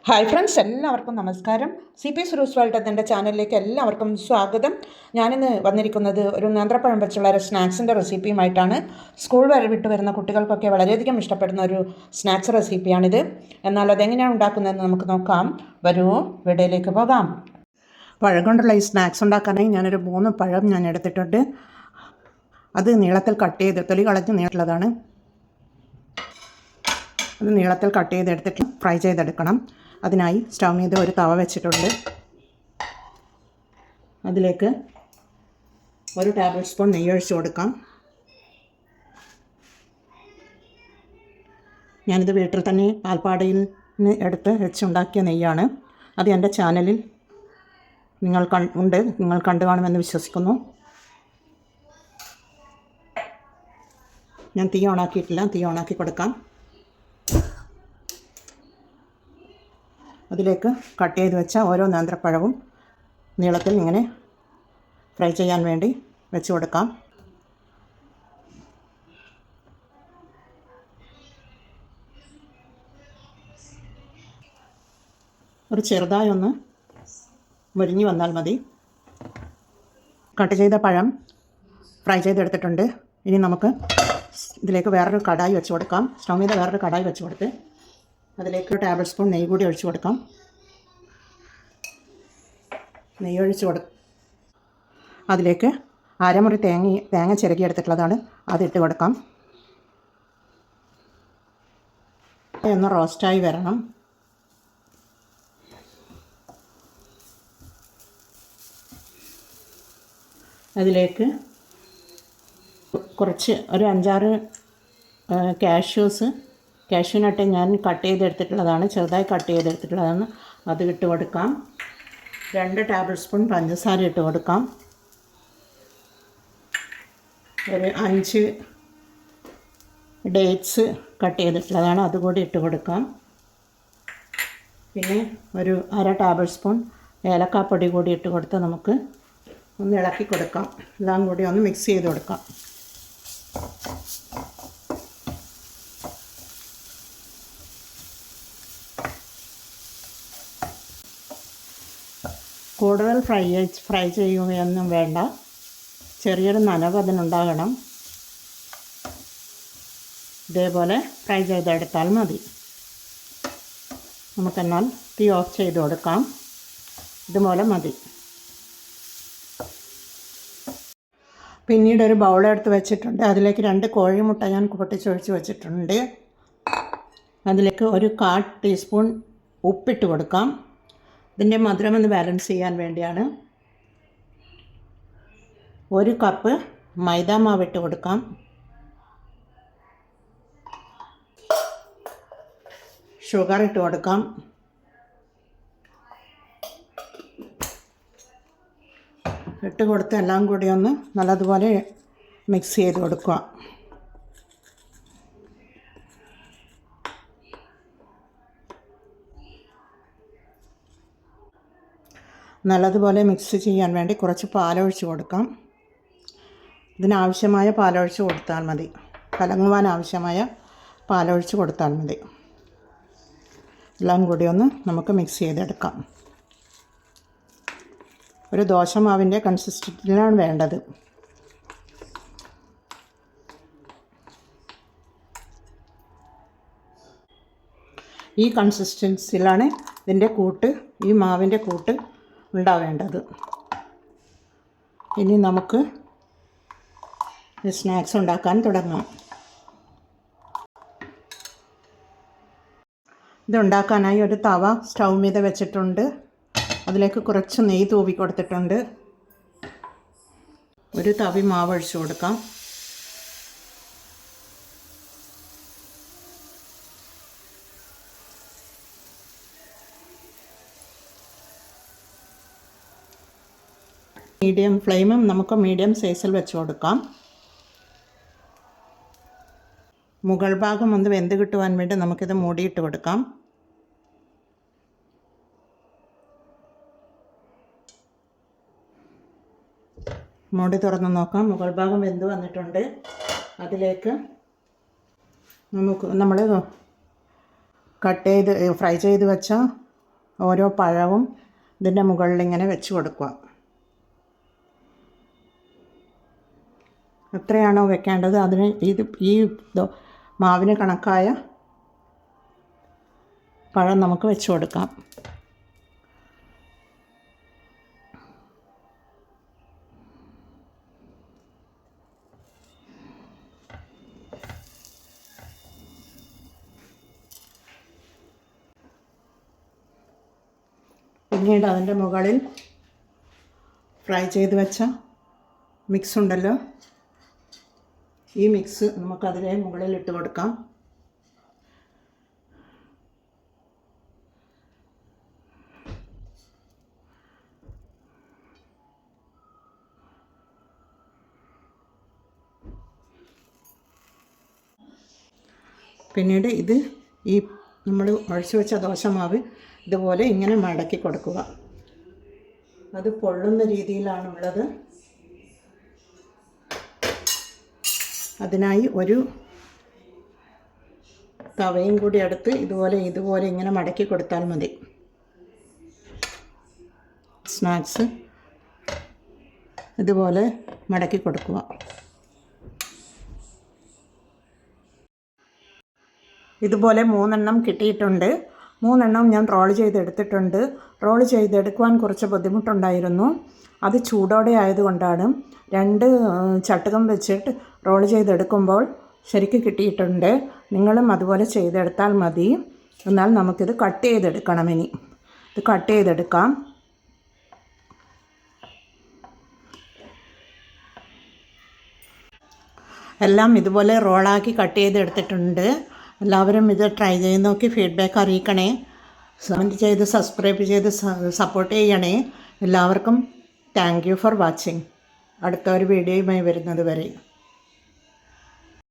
Hi friends, എല്ലാവർക്കും നമസ്കാരം. C P സുരൂസ് world എൻ്റെ ചാനലിലേക്ക് എല്ലാവർക്കും സ്വാഗതം. ഞാനിന്ന് വന്നിരിക്കുന്നത് ഒരു നേന്ത്രപ്പഴം വെച്ചുള്ള ഒരു സ്നാക്സിൻ്റെ റെസിപ്പിയുമായിട്ടാണ്. സ്കൂൾ വിട്ട് വരുന്ന കുട്ടികൾക്കൊക്കെ വളരെയധികം ഇഷ്ടപ്പെടുന്ന ഒരു സ്നാക്സ് റെസിപ്പിയാണിത്. എന്നാൽ അതെങ്ങനെയാണ് ഉണ്ടാക്കുന്നതെന്ന് നമുക്ക് നോക്കാം. വരൂ, വീഡിയോയിലേക്ക് പോകാം. പഴം കൊണ്ടുള്ള ഈ സ്നാക്സ് ഉണ്ടാക്കാനായി ഞാനൊരു 3 പഴം ഞാൻ എടുത്തിട്ടുണ്ട്. അത് നീളത്തിൽ കട്ട് ചെയ്ത് തൊലി കളഞ്ഞ് നീളമുള്ളതാണ്. അത് നീളത്തിൽ കട്ട് ചെയ്തെടുത്തിട്ട് ഫ്രൈ ചെയ്തെടുക്കണം. അതിനായി സ്റ്റൗ മീതെ ഒരു തവ വെച്ചിട്ടുണ്ട്. അതിലേക്ക് 1 ടേബിൾ സ്പൂൺ നെയ്യ് ഒഴിച്ച് കൊടുക്കാം. ഞാനിത് വീട്ടിൽ തന്നെ പാൽപ്പാടയിൽ നിന്ന് എടുത്ത് വെച്ചുണ്ടാക്കിയ നെയ്യാണ്. അത് എൻ്റെ ചാനലിൽ നിങ്ങൾ കണ്ടു കാണുമെന്ന് വിശ്വസിക്കുന്നു. ഞാൻ തീ ഓണാക്കിയിട്ടില്ല. തീ ഓണാക്കി കൊടുക്കാം. അതിലേക്ക് കട്ട് ചെയ്ത് വെച്ച ഓരോ നേന്ത്രപ്പഴവും നീളത്തിൽ ഇങ്ങനെ ഫ്രൈ ചെയ്യാൻ വേണ്ടി വെച്ച് കൊടുക്കാം. ഒരു ചെറുതായി ഒന്ന് മുരിഞ്ഞു വന്നാൽ മതി. കട്ട് ചെയ്ത പഴം ഫ്രൈ ചെയ്തെടുത്തിട്ടുണ്ട്. ഇനി നമുക്ക് ഇതിലേക്ക് വേറൊരു കടായി വെച്ച് കൊടുക്കാം. സ്റ്റൗ మీద വേറൊരു കടായി വെച്ച് കൊടുത്ത് അതിലേക്ക് 1 ടേബിൾ സ്പൂൺ നെയ്യ് കൂടി ഒഴിച്ച് കൊടുക്കാം. നെയ്യ് ഒഴിച്ച് അതിലേക്ക് അരമുറി തേങ്ങ ചിരകി എടുത്തിട്ടുള്ളതാണ്. അതിട്ട് കൊടുക്കാം. ഒന്ന് റോസ്റ്റായി വരണം. അതിലേക്ക് കുറച്ച് ഒരു 5-6 കാഷ്യൂനട്ട് ഞാൻ കട്ട് ചെയ്തെടുത്തിട്ടുള്ളതാണ്. ചെറുതായി കട്ട് ചെയ്തെടുത്തിട്ടുള്ളതാണ്. അത് ഇട്ട് കൊടുക്കാം. 2 ടേബിൾ സ്പൂൺ പഞ്ചസാര ഇട്ട് കൊടുക്കാം. ഒരു 5 ഡേറ്റ്സ് കട്ട് ചെയ്തിട്ടുള്ളതാണ്. അതുകൂടി ഇട്ട് കൊടുക്കാം. പിന്നെ ഒരു 1/2 ടേബിൾ സ്പൂൺ ഏലക്കാപ്പൊടി കൂടി ഇട്ട് കൊടുത്ത് നമുക്ക് ഒന്ന് ഇളക്കി കൊടുക്കാം. എല്ലാം കൂടി ഒന്ന് മിക്സ് ചെയ്ത് കൊടുക്കാം. കൂടുതൽ ഫ്രൈ ചെയ്യുകയൊന്നും വേണ്ട. ചെറിയൊരു നനവ് അതിനുണ്ടാകണം. ഇതേപോലെ ഫ്രൈ ചെയ്തെടുത്താൽ മതി. നമുക്കെന്നാൽ തീ ഓഫ് ചെയ്ത് കൊടുക്കാം. ഇതുപോലെ മതി. പിന്നീട് ഒരു ബൗളെടുത്ത് വെച്ചിട്ടുണ്ട്. അതിലേക്ക് 2 കോഴിമുട്ട ഞാൻ പൊട്ടിച്ചൊഴിച്ച് വെച്ചിട്ടുണ്ട്. അതിലേക്ക് ഒരു 1/4 ടീസ്പൂൺ ഉപ്പിട്ട് കൊടുക്കാം. ഇതിൻ്റെ മധുരം ഒന്ന് ബാലൻസ് ചെയ്യാൻ വേണ്ടിയാണ്. 1 കപ്പ് മൈദാമാവ് ഇട്ട് കൊടുക്കാം. ഷുഗർ ഇട്ട് കൊടുക്കാം. ഇട്ട് കൊടുത്ത് എല്ലാം കൂടി ഒന്ന് നല്ലതുപോലെ മിക്സ് ചെയ്ത് കൊടുക്കുക. നല്ലതുപോലെ മിക്സ് ചെയ്യാൻ വേണ്ടി കുറച്ച് പാലൊഴിച്ച് കൊടുക്കാം. ഇതിനാവശ്യമായ പാലൊഴിച്ച് കൊടുത്താൽ മതി. കലങ്ങുവാൻ ആവശ്യമായ പാലൊഴിച്ച് കൊടുത്താൽ മതി. എല്ലാം കൂടി ഒന്ന് നമുക്ക് മിക്സ് ചെയ്തെടുക്കാം. ഒരു ദോശമാവിൻ്റെ കൺസിസ്റ്റൻസിലാണ് വേണ്ടത്. ഈ കൺസിസ്റ്റൻസിയിലാണ് ഈ മാവിൻ്റെ കൂട്ട് ഉണ്ടാവേണ്ടത്. ഇനി നമുക്ക് സ്നാക്സ് ഉണ്ടാക്കാൻ തുടങ്ങാം. ഇതുണ്ടാക്കാനായി ഒരു തവ സ്റ്റൗ మీద വെച്ചിട്ടുണ്ട്. അതിലേക്ക് കുറച്ച് നെയ്യ് തൂവി കൊടുത്തിട്ടുണ്ട്. ഒരു തവി മാവ് ഒഴിച്ച് കൊടുക്കാം. ഫ്ലെയിമും നമുക്ക് മീഡിയം സൈസിൽ വെച്ച് കൊടുക്കാം. മുകൾ ഭാഗം ഒന്ന് വെന്ത് കിട്ടുവാൻ വേണ്ടി നമുക്കിത് മൂടിയിട്ട് കൊടുക്കാം. മൂടി തുറന്ന് നോക്കാം. മുകൾ ഭാഗം വെന്ത് വന്നിട്ടുണ്ട്. അതിലേക്ക് നമ്മൾ ഫ്രൈ ചെയ്ത് വെച്ച ഓരോ പഴവും ഇതിൻ്റെ മുകളിൽ ഇങ്ങനെ വെച്ച് കൊടുക്കുക. എത്രയാണോ വെക്കേണ്ടത് അതിന് ഈ മാവിന് കണക്കായ പഴം നമുക്ക് വെച്ച് കൊടുക്കാം. പിന്നീട് അതിൻ്റെ മുകളിൽ ഫ്രൈ ചെയ്ത് വെച്ച മിക്സ് ഉണ്ടല്ലോ, ഈ മിക്സ് നമുക്കതിനെ മുകളിൽ ഇട്ട് കൊടുക്കാം. പിന്നീട് ഈ നമ്മൾ ഒഴിച്ചു വെച്ച ദോശമാവ് ഇതുപോലെ ഇങ്ങനെ മടക്കി കൊടുക്കുക. അത് പൊള്ളുന്ന രീതിയിലാണുള്ളത്. അതിനായി ഒരു തവയും കൂടി എടുത്ത് ഇതുപോലെ ഇങ്ങനെ മടക്കി കൊടുത്താൽ മതി. സ്നാക്സ് ഇതുപോലെ മടക്കി കൊടുക്കുക. ഇതുപോലെ 3 എണ്ണം കിട്ടിയിട്ടുണ്ട്. 3 എണ്ണം ഞാൻ റോൾ ചെയ്തെടുത്തിട്ടുണ്ട്. റോൾ ചെയ്തെടുക്കുവാൻ കുറച്ച് ബുദ്ധിമുട്ടുണ്ടായിരുന്നു. അത് ചൂടോടെ ആയതുകൊണ്ടാണ്. 2 ചട്ടുകം വെച്ചിട്ട് റോൾ ചെയ്തെടുക്കുമ്പോൾ ശരിക്കും കിട്ടിയിട്ടുണ്ട്. നിങ്ങളും അതുപോലെ ചെയ്തെടുത്താൽ മതി. എന്നാൽ നമുക്കിത് കട്ട് ചെയ്തെടുക്കണം. ഇനി ഇത് കട്ട് ചെയ്തെടുക്കാം. എല്ലാം ഇതുപോലെ റോളാക്കി കട്ട് ചെയ്തെടുത്തിട്ടുണ്ട്. എല്ലാവരും ഇത് ട്രൈ ചെയ്ത് നോക്കി ഫീഡ്ബാക്ക് അറിയിക്കണേ. കമൻറ്റ് ചെയ്ത് സബ്സ്ക്രൈബ് ചെയ്ത് സപ്പോർട്ട് ചെയ്യണേ. എല്ലാവർക്കും താങ്ക് യു ഫോർ വാച്ചിങ്. അടുത്ത ഒരു വീഡിയോയുമായി വരുന്നത് വരെ.